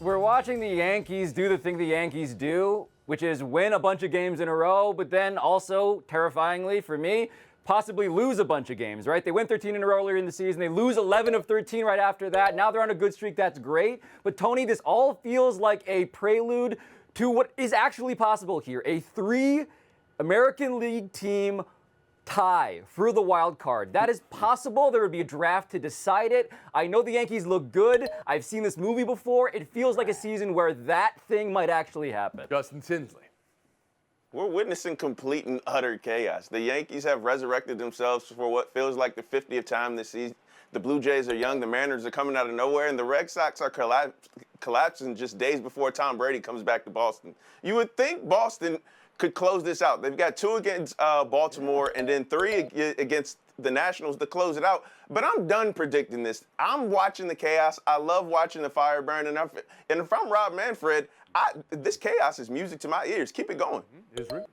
We're watching the Yankees do the thing the Yankees do, which is win a bunch of games in a row, but then also, terrifyingly for me, possibly lose a bunch of games, right? They win 13 in a row earlier in the season. They lose 11 of 13 right after that. Now they're on a good streak. That's great. But, Tony, this all feels like a prelude to what is actually possible here. A 3 American League team tie for the wild card. That is possible. There would be a draft to decide it. I know the Yankees look good. I've seen this movie before. It feels like a season where that thing might actually happen. Justin Tinsley. We're witnessing complete and utter chaos. The Yankees have resurrected themselves for what feels like the 50th time this season. The Blue Jays are young, the Mariners are coming out of nowhere, and the Red Sox are collapsing just days before Tom Brady comes back to Boston. You would think Boston could close this out. They've got 2 against Baltimore and then 3 against the Nationals to close it out. But I'm done predicting this. I'm watching the chaos. I love watching the fire burn. And if I'm Rob Manfred, this chaos is music to my ears. Keep it going. Here's Rick.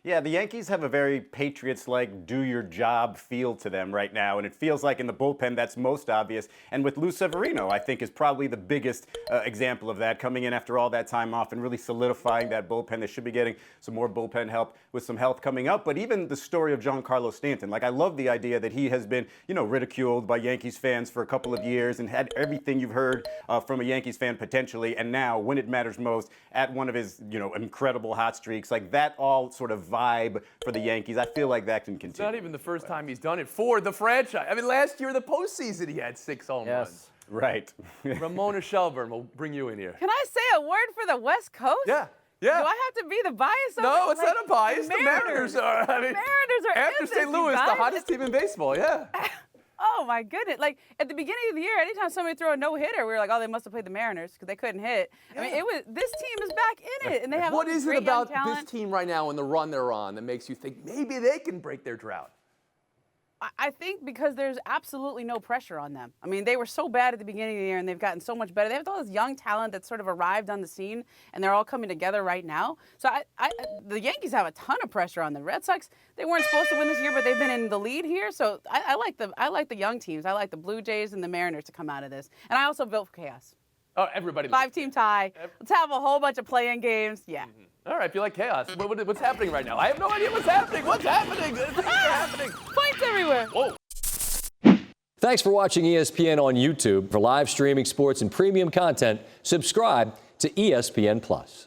Yeah, the Yankees have a very Patriots-like do-your-job feel to them right now, and it feels like in the bullpen that's most obvious. And with Lou Severino, I think, is probably the biggest example of that, coming in after all that time off and really solidifying that bullpen. They should be getting some more bullpen help with some health coming up. But even the story of Giancarlo Stanton, like I love the idea that he has been, ridiculed by Yankees fans for a couple of years and had everything you've heard from a Yankees fan potentially, and now, when it matters most, at one of his, incredible hot streaks, like that all sort of vibe for the Yankees. I feel like that can continue. It's not even the first time he's done it for the franchise. I mean, last year, the postseason, he had 6 home runs. Right. Ramona Shelburne, we'll bring you in here. Can I say a word for the West Coast? Yeah. Do I have to be the bias? No, it's like, not a bias. The Mariners are. I mean, Mariners are after in St. this, Louis, you the guys. hottest team in baseball. Yeah. Oh, my goodness. Like, at the beginning of the year, anytime somebody threw a no-hitter, we were like, oh, they must have played the Mariners because they couldn't hit. Yeah. I mean, this team is back in it, and they have What is it great young about talent. this team right now and the run they're on that makes you think maybe they can break their drought? I think because there's absolutely no pressure on them. I mean, they were so bad at the beginning of the year, and they've gotten so much better. They have all this young talent that sort of arrived on the scene, and they're all coming together right now. So the Yankees have a ton of pressure on the Red Sox. They weren't supposed to win this year, but they've been in the lead here. So I like the young teams. I like the Blue Jays and the Mariners to come out of this. And I also vote for chaos. Oh, everybody. 5-team tie. Let's have a whole bunch of play-in games. Yeah. All right, if you like chaos, what's happening right now? I have no idea what's happening. What's happening? Things are happening. Points everywhere. Whoa. Thanks for watching ESPN on YouTube. For live streaming sports and premium content, subscribe to ESPN+.